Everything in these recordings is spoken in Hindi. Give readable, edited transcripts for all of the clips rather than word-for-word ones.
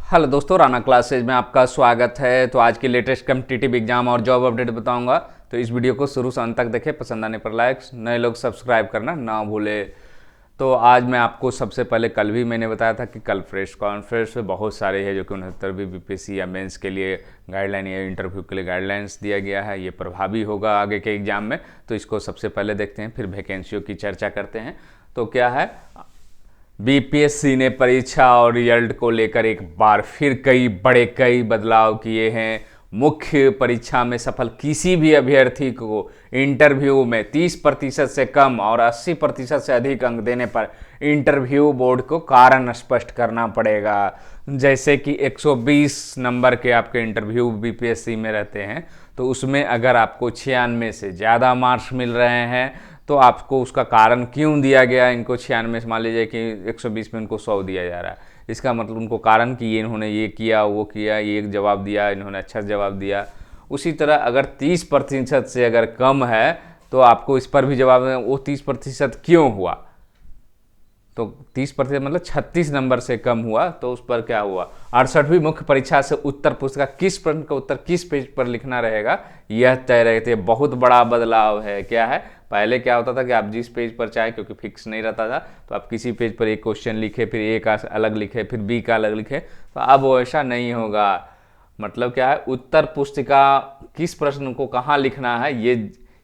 हेलो दोस्तों, राना क्लासेज में आपका स्वागत है। तो आज की लेटेस्ट कॉम्पिटिटिव एग्जाम और जॉब अपडेट बताऊंगा, तो इस वीडियो को शुरू से अंत तक देखें। पसंद आने पर लाइक, नए लोग सब्सक्राइब करना ना भूले। तो आज मैं आपको सबसे पहले, कल भी मैंने बताया था कि कल प्रेस कॉन्फ्रेंस में बहुत सारे है जो कि 69वीं बीपीएससी या मेंस के लिए गाइडलाइन या इंटरव्यू के लिए गाइडलाइंस दिया गया है। ये प्रभावी होगा आगे के एग्जाम में, तो इसको सबसे पहले देखते हैं, फिर वैकेंसियों की चर्चा करते हैं। तो क्या है, बीपीएससी ने परीक्षा और रिजल्ट को लेकर एक बार फिर कई बदलाव किए हैं। मुख्य परीक्षा में सफल किसी भी अभ्यर्थी को इंटरव्यू में 30% से कम और 80% से अधिक अंक देने पर इंटरव्यू बोर्ड को कारण स्पष्ट करना पड़ेगा। जैसे कि 120 नंबर के आपके इंटरव्यू बीपीएससी में रहते हैं, तो उसमें अगर आपको 96 से ज़्यादा मार्क्स मिल रहे हैं तो आपको उसका कारण क्यों दिया गया। इनको 96 मान लीजिए कि 120 में उनको 100 दिया जा रहा है, इसका मतलब उनको कारण कि ये इन्होंने ये किया वो किया, ये जवाब दिया, इन्होंने अच्छा जवाब दिया। उसी तरह अगर 30% से अगर कम है तो आपको इस पर भी जवाब देना, वो 30% क्यों हुआ। तो 30% मतलब 36 नंबर से कम हुआ, तो उस पर क्या हुआ। 68वीं मुख्य परीक्षा से उत्तर पुस्तिका किस प्रश्न का उत्तर किस पेज पर लिखना रहेगा, यह तय रहते। बहुत बड़ा बदलाव है। क्या है, पहले क्या होता था कि आप जिस पेज पर चाहे, क्योंकि फिक्स नहीं रहता था, तो आप किसी पेज पर एक क्वेश्चन लिखे, फिर ए का अलग लिखे, फिर बी का अलग लिखे। तो अब वो ऐसा नहीं होगा। मतलब क्या है, उत्तर पुस्तिका किस प्रश्न को कहाँ लिखना है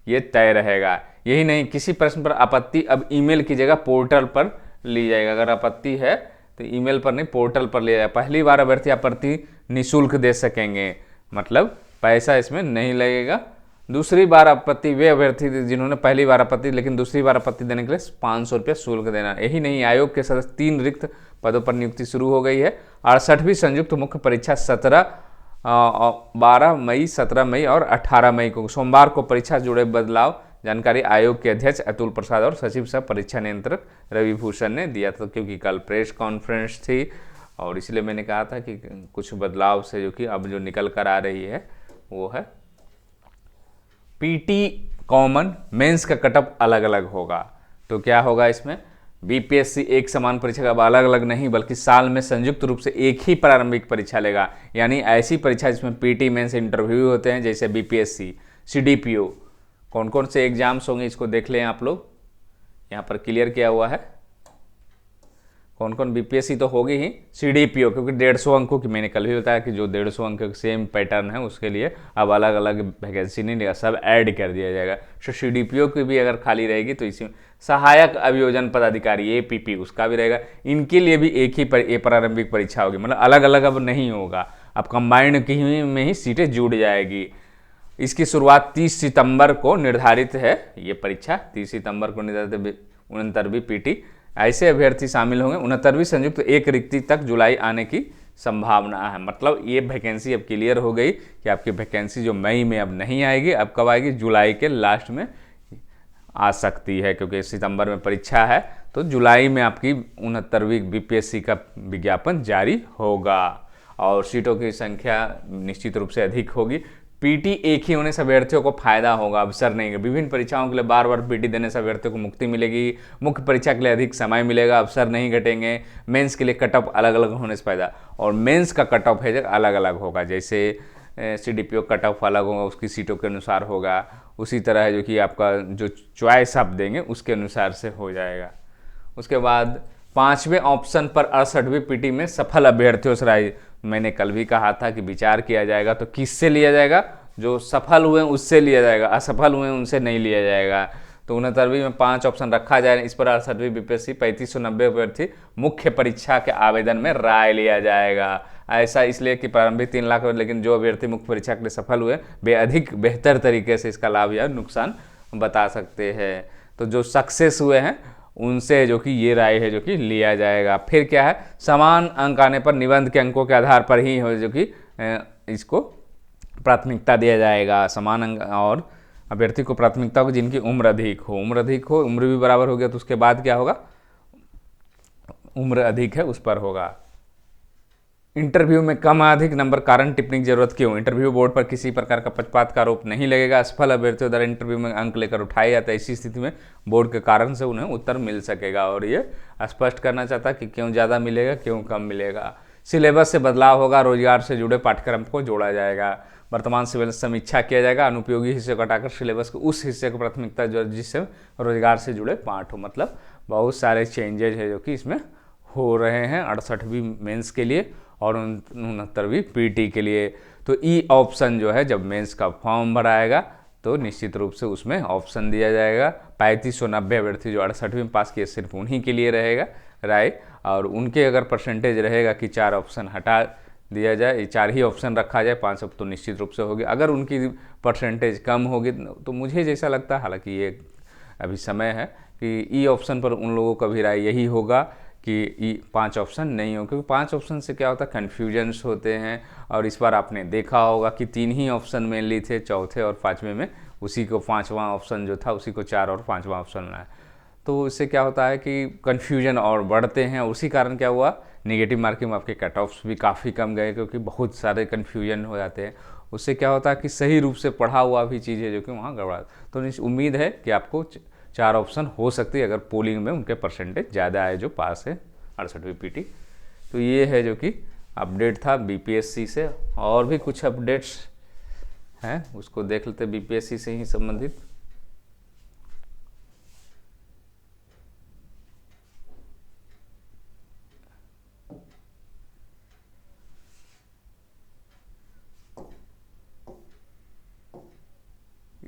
ये तय रहेगा। यही नहीं, किसी प्रश्न पर आपत्ति अब ईमेल की जगह पोर्टल पर ली जाएगा। अगर आपत्ति है तो ईमेल पर नहीं, पोर्टल पर लिया जाएगा। पहली बार अभ्यर्थी आपत्ति निःशुल्क दे सकेंगे, मतलब पैसा इसमें नहीं लगेगा। दूसरी बार आपत्ति वे अभ्यर्थी जिन्होंने पहली बार आपत्ति, लेकिन दूसरी बार आपत्ति देने के लिए 500 रुपया शुल्क देना। यही नहीं, आयोग के सदस्य 3 रिक्त पदों पर नियुक्ति शुरू हो गई है। 68वीं संयुक्त मुख्य परीक्षा 12 मई, 17 मई और 18 मई को, सोमवार को परीक्षा से जुड़े बदलाव जानकारी आयोग के अध्यक्ष अतुल प्रसाद और सचिव सह परीक्षा नियंत्रक रवि भूषण ने दिया था। क्योंकि कल प्रेस कॉन्फ्रेंस थी और इसलिए मैंने कहा था कि कुछ बदलाव से जो कि अब जो निकल कर आ रही है वो है, पीटी कॉमन मेंस का कटअप अलग अलग होगा। तो क्या होगा इसमें, बीपीएससी एक समान परीक्षा का अब अलग अलग नहीं बल्कि साल में संयुक्त रूप से एक ही प्रारंभिक परीक्षा लेगा। यानी ऐसी परीक्षा जिसमें पीटी मेंस इंटरव्यू होते हैं, जैसे बीपीएससी, सीडीपीओ, कौन कौन से एग्जाम्स होंगे इसको देख लें आप लोग। यहाँ पर क्लियर किया हुआ है कौन कौन। बीपीएससी तो होगी ही, सीडीपीओ क्योंकि 150 अंकों की, मैंने कल भी बताया कि जो 150 अंक सेम पैटर्न है उसके लिए अब अलग अलग वैकेंसी नहीं देगा, सब ऐड कर दिया जाएगा। तो सीडीपीओ की भी अगर खाली रहेगी तो इसी सहायक अभियोजन पदाधिकारी एपीपी उसका भी रहेगा। इनके लिए भी एक ही प्रारंभिक परीक्षा होगी, मतलब अलग अलग अब नहीं होगा, अब कंबाइंड की में ही सीटें जुड़ जाएगी। इसकी शुरुआत 30 सितंबर को निर्धारित है। ये परीक्षा 30 सितंबर को निर्धारित। 69वीं पीटी, ऐसे अभ्यर्थी शामिल होंगे। 69वीं संयुक्त एक रिक्ति तक जुलाई आने की संभावना है। मतलब ये वैकेंसी अब क्लियर हो गई कि आपकी वैकेंसी जो मई में अब नहीं आएगी, अब कब आएगी, जुलाई के लास्ट में आ सकती है। क्योंकि सितंबर में परीक्षा है तो जुलाई में आपकी 69वीं बीपीएससी का विज्ञापन जारी होगा और सीटों की संख्या निश्चित रूप से अधिक होगी। पीटी एक ही होने से अभ्यर्थियों को फायदा होगा, अवसर नहीं। विभिन्न परीक्षाओं के लिए बार बार पीटी देने से अभ्यर्थियों को मुक्ति मिलेगी, मुख्य परीक्षा के लिए अधिक समय मिलेगा, अवसर नहीं घटेंगे। मेंस के लिए कट ऑफ अलग अलग होने से फायदा, और मेंस का कट ऑफ है अलग अलग होगा। जैसे सीडीपीओ कट ऑफ अलग होगा, उसकी सीटों के अनुसार होगा। उसी तरह है जो कि आपका जो चॉइस आप देंगे उसके अनुसार से हो जाएगा। उसके बाद 5वें ऑप्शन पर 68वीं पीटी में सफल अभ्यर्थियों से राय। मैंने कल भी कहा था कि विचार किया जाएगा, तो किससे लिया जाएगा, जो सफल हुए उससे लिया जाएगा, असफल हुए उनसे नहीं लिया जाएगा। तो 69वीं में 5 ऑप्शन रखा जाए। इस पर 68वीं बीपीएससी 3590 अभ्यर्थी मुख्य परीक्षा के आवेदन में राय लिया जाएगा। ऐसा इसलिए कि प्रारंभिक 3 लाख, लेकिन जो अभ्यर्थी मुख्य परीक्षा के लिए सफल हुए वे अधिक बेहतर तरीके से इसका लाभ या नुकसान बता सकते हैं। तो जो सक्सेस हुए हैं उनसे जो कि ये राय है जो कि लिया जाएगा। फिर क्या है, समान अंक आने पर निबंध के अंकों के आधार पर ही हो जो कि इसको प्राथमिकता दिया जाएगा। समान अंक और अभ्यर्थी को प्राथमिकता होगी जिनकी उम्र अधिक हो। उम्र भी बराबर हो गया तो उसके बाद क्या होगा, उम्र अधिक है उस पर होगा। इंटरव्यू में कम अधिक नंबर कारण टिप्पणी की जरूरत क्यों। इंटरव्यू बोर्ड पर किसी प्रकार का पक्षपात का आरोप नहीं लगेगा। असफल अभ्यर्थियों द्वारा इंटरव्यू में अंक लेकर उठाए जाते हैं, ऐसी स्थिति में बोर्ड के कारण से उन्हें उत्तर मिल सकेगा। और ये स्पष्ट करना चाहता कि क्यों ज़्यादा मिलेगा क्यों कम मिलेगा। सिलेबस से बदलाव होगा, रोजगार से जुड़े पाठ्यक्रम को जोड़ा जाएगा, वर्तमान सिलेबस समीक्षा किया जाएगा, अनुपयोगी हिस्से को हटाकर सिलेबस के उस हिस्से को प्राथमिकता जो जिससे रोजगार से जुड़े पाठ हो। मतलब बहुत सारे चेंजेज है जो कि इसमें हो रहे हैं 68वीं मेंस के लिए और 69वीं पीटी के लिए। तो ई ऑप्शन जो है जब मेंस का फॉर्म भराएगा तो निश्चित रूप से उसमें ऑप्शन दिया जाएगा। 3590 अभ्यर्थी जो 68वीं में पास किए सिर्फ उन्हीं के लिए रहेगा राय, और उनके अगर परसेंटेज रहेगा कि 4 ऑप्शन हटा दिया जाए, 4 ही ऑप्शन रखा जाए, 5 अब तो निश्चित रूप से होगी। अगर उनकी परसेंटेज कम होगी तो मुझे जैसा लगता है, हालांकि ये अभी समय है, कि ई ऑप्शन पर उन लोगों का भी राय यही होगा कि 5 ऑप्शन नहीं हो, क्योंकि 5 ऑप्शन से क्या होता है कन्फ्यूजन्स होते हैं। और इस बार आपने देखा होगा कि 3 ही ऑप्शन मेनली थे, चौथे और 5वें में उसी को 5वां ऑप्शन जो था उसी को 4 और 5वां ऑप्शन बनाया। तो इससे क्या होता है कि कन्फ्यूजन और बढ़ते हैं, और उसी कारण क्या हुआ नेगेटिव मार्किंग में आपके कट ऑफ्स भी काफ़ी कम गए, क्योंकि बहुत सारे कन्फ्यूजन हो जाते हैं। उससे क्या होता है कि सही रूप से पढ़ा हुआ भी चीज़ है जो कि वहाँ गड़बड़ा। तो उम्मीद है कि आपको 4 ऑप्शन हो सकती है अगर पोलिंग में उनके परसेंटेज ज़्यादा आए जो पास है 68वीं पीटी। तो ये है जो कि अपडेट था बीपीएससी से। और भी कुछ अपडेट्स हैं उसको देख लेते बीपीएससी से ही संबंधित।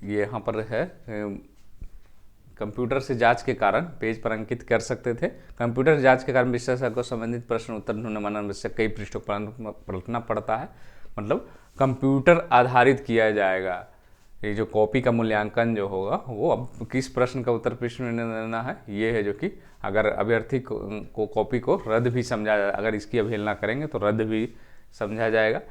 ये यहाँ पर है कंप्यूटर से जांच के कारण पेज पर अंकित कर सकते थे। कंप्यूटर जांच के कारण विषय को संबंधित प्रश्न उत्तर ढूंढने मानव से कई पृष्ठों पर पलटना पड़ता है। मतलब कंप्यूटर आधारित किया जाएगा। ये जो कॉपी का मूल्यांकन जो होगा वो अब किस प्रश्न का उत्तर पृष्ठ में देना है, ये है जो कि अगर अभ्यर्थी को कॉपी को रद्द भी समझा जाए, अगर इसकी अवहेलना करेंगे तो रद्द भी समझा जाएगा।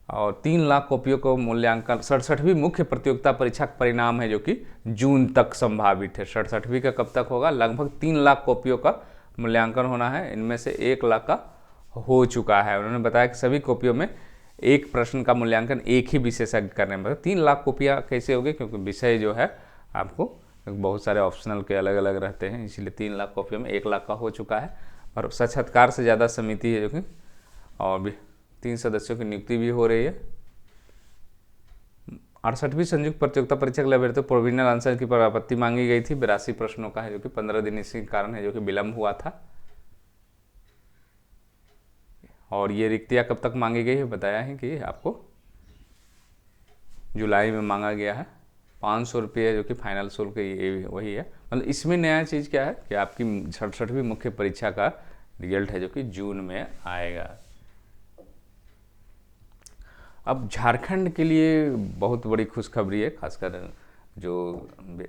और 3 लाख कॉपियों को मूल्यांकन 67वीं मुख्य प्रतियोगिता परीक्षा का परिणाम है जो कि जून तक संभावित है। 67वीं का कब तक होगा, लगभग 3 लाख कॉपियों का मूल्यांकन होना है। इनमें से 1 लाख का हो चुका है। उन्होंने बताया कि सभी कॉपियों में एक प्रश्न का मूल्यांकन एक ही विशेषज्ञ करने में। 3 लाख कॉपियाँ कैसे होगी, क्योंकि विषय जो है आपको बहुत सारे ऑप्शनल के अलग अलग रहते हैं, इसलिए 3 लाख कॉपियों में 1 लाख का हो चुका है। और साक्षात्कार से ज़्यादा समिति है जो कि और भी 3 सदस्यों की नियुक्ति भी हो रही है। 68वीं संयुक्त प्रतियोगिता परीक्षा के लिए अभ्यर्थियों प्रोविजनल आंसर की पर आपत्ति मांगी गई थी। 82 प्रश्नों का है जो कि 15 दिन इसी कारण है जो कि विलम्ब हुआ था। और ये रिक्तियाँ कब तक मांगी गई है बताया है कि आपको जुलाई में मांगा गया है। 500 रुपये जो कि फाइनल शुल्क ये वही है। मतलब इसमें नया चीज़ क्या है कि आपकी 67वीं मुख्य परीक्षा का रिजल्ट है जो कि जून में आएगा। अब झारखंड के लिए बहुत बड़ी खुशखबरी है, खासकर जो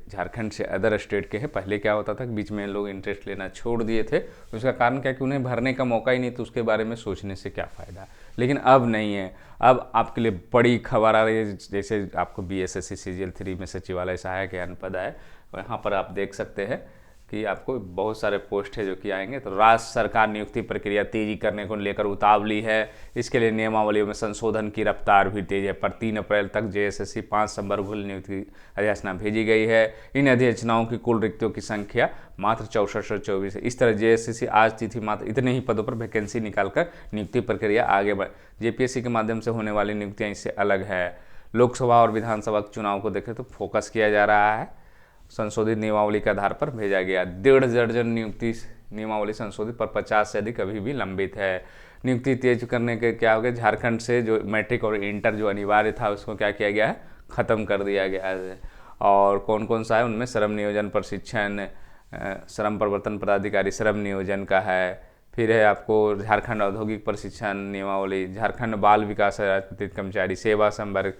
झारखंड से अदर स्टेट के हैं। पहले क्या होता था कि बीच में लोग इंटरेस्ट लेना छोड़ दिए थे, उसका कारण क्या कि उन्हें भरने का मौका ही नहीं, तो उसके बारे में सोचने से क्या फ़ायदा। लेकिन अब नहीं है, अब आपके लिए बड़ी खबर आ रही है। जैसे आपको बीएसएससी सीजीएल 3 में सचिवालय सहायक यान पद है, यहाँ पर आप देख सकते हैं कि आपको बहुत सारे पोस्ट है जो कि आएंगे। तो राज्य सरकार नियुक्ति प्रक्रिया तेजी करने को लेकर उतावली है। इसके लिए नियमावलियों में संशोधन की रफ्तार भी तेज है। पर 3 अप्रैल तक जेएसएससी 5 सितंबर को नियुक्ति अधिसूचना भेजी गई है। इन अधिसूचनाओं की कुल रिक्तियों की संख्या मात्र 6424 है। इस तरह जेएसएससी आज तिथि मात्र इतने ही पदों पर वैकेंसी निकालकर नियुक्ति प्रक्रिया आगे बढ़। जेपीएससी के माध्यम से होने वाली नियुक्तियाँ इससे अलग है। लोकसभा और विधानसभा चुनाव को देखें तो फोकस किया जा रहा है। संशोधित नियमावली के आधार पर भेजा गया 1.5 दर्जन नियुक्ति नियमावली संशोधित पर 50 से अधिक अभी भी लंबित है। नियुक्ति तेज करने के क्या हो गया, झारखंड से जो मैट्रिक और इंटर जो अनिवार्य था उसको क्या किया गया है, ख़त्म कर दिया गया है। और कौन कौन सा है उनमें श्रम नियोजन प्रशिक्षण, श्रम प्रवर्तन पदाधिकारी श्रम नियोजन का है, फिर है आपको झारखंड औद्योगिक प्रशिक्षण नियमावली, झारखंड बाल विकास राजनीतिक कर्मचारी सेवा संवर्ग,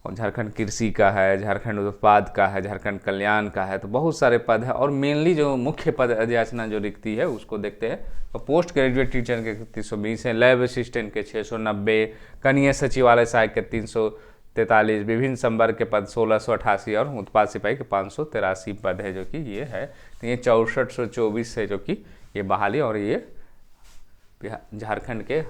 और झारखंड कृषि का है, झारखंड उत्पाद का है, झारखंड कल्याण का है। तो बहुत सारे पद है। और मेनली जो मुख्य पद अधिसूचना जो रिक्ति है उसको देखते हैं तो पोस्ट ग्रेजुएट टीचर के 320 हैं, लैब असिस्टेंट के 690, कनीय सचिवालय सहायक के 343, विभिन्न संवर्ग के पद 1688 और उत्पाद सिपाही के 583 पद है जो कि ये है। तो ये 6424 है जो कि ये बहाली, और ये झारखंड के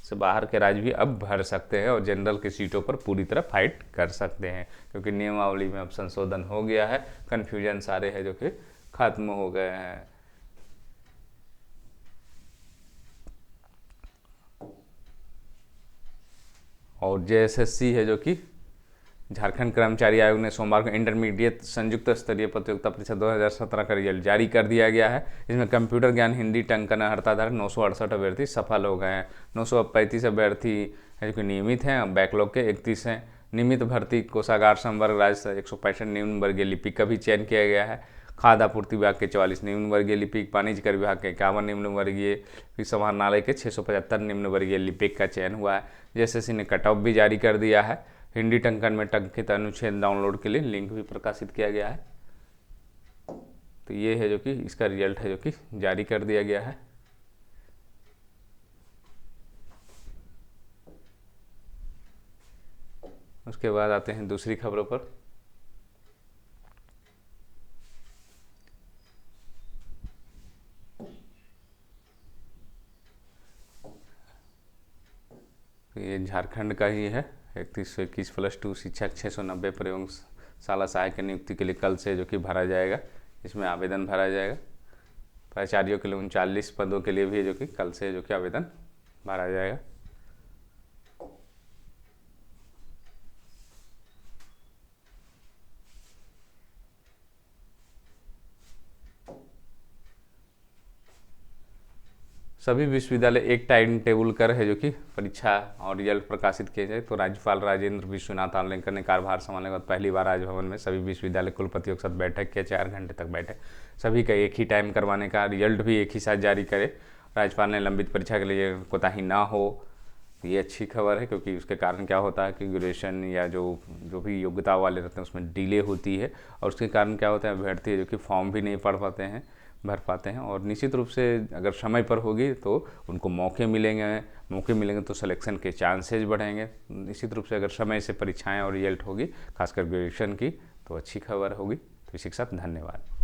से बाहर के राज्य भी अब भर सकते हैं और जनरल की सीटों पर पूरी तरह फाइट कर सकते हैं, क्योंकि नियमावली में अब संशोधन हो गया है। कन्फ्यूजन सारे हैं जो कि खत्म हो गए हैं। और JSSC है जो कि झारखंड कर्मचारी आयोग ने सोमवार को इंटरमीडिएट संयुक्त स्तरीय प्रतियोगिता परीक्षा 2017 का रिजल्ट जारी कर दिया गया है। इसमें कंप्यूटर ज्ञान, हिंदी, टंकन अर्थाधारक 968 अभ्यर्थी सफल हो गए हैं। 935 अभ्यर्थी जो कि नियमित हैं, बैकलॉग के 31 हैं। नियमित भर्ती कोषागार संवर्ग राज्य 165 निम्न वर्गीय लिपिक का भी चयन किया गया है। खाद्य आपूर्ति विभाग के 44 निम्न वर्गीय लिपिक, वाणिज्य कर विभाग के 51 निम्न वर्गीय, फिर समाहरणालय के 675 निम्न वर्गीय लिपिक का चयन हुआ है। JSSC ने कट ऑफ भी जारी कर दिया है। हिंदी टंकन में टंकित अनुच्छेद डाउनलोड के लिए लिंक भी प्रकाशित किया गया है। तो ये है जो कि इसका रिजल्ट है जो कि जारी कर दिया गया है। उसके बाद आते हैं दूसरी खबरों पर। तो ये झारखंड का ही है। 3121 +2 शिक्षक 690 प्रयोगशाला सहायक की नियुक्ति के लिए कल से जो कि भरा जाएगा, इसमें आवेदन भरा जाएगा। प्राचार्यों के लिए 39 पदों के लिए भी जो कि कल से जो कि आवेदन भरा जाएगा। सभी विश्वविद्यालय एक टाइम टेबल कर है जो कि परीक्षा और रिजल्ट प्रकाशित किए जाए। तो राज्यपाल राजेंद्र विश्वनाथ आर्लेकर ने कार्यभार संभालने के बाद पहली बार राजभवन में सभी विश्वविद्यालय कुलपतियों के साथ बैठक किया। 4 घंटे तक बैठक, सभी का एक ही टाइम करवाने का, रिजल्ट भी एक ही साथ जारी करे। राज्यपाल ने लंबित परीक्षा के लिए कोताही ना हो, ये अच्छी खबर है, क्योंकि उसके कारण क्या होता है कि ग्रेजुएशन या जो भी योग्यता वाले रहते हैं उसमें डिले होती है, और उसके कारण क्या होता है अभ्यर्थी जो कि फॉर्म भी नहीं भर पाते हैं। और निश्चित रूप से अगर समय पर होगी तो उनको मौके मिलेंगे तो सिलेक्शन के चांसेस बढ़ेंगे। निश्चित रूप से अगर समय से परीक्षाएं और रिजल्ट होगी, खासकर ग्रेजुएशन की, तो अच्छी खबर होगी। तो इसी के साथ धन्यवाद।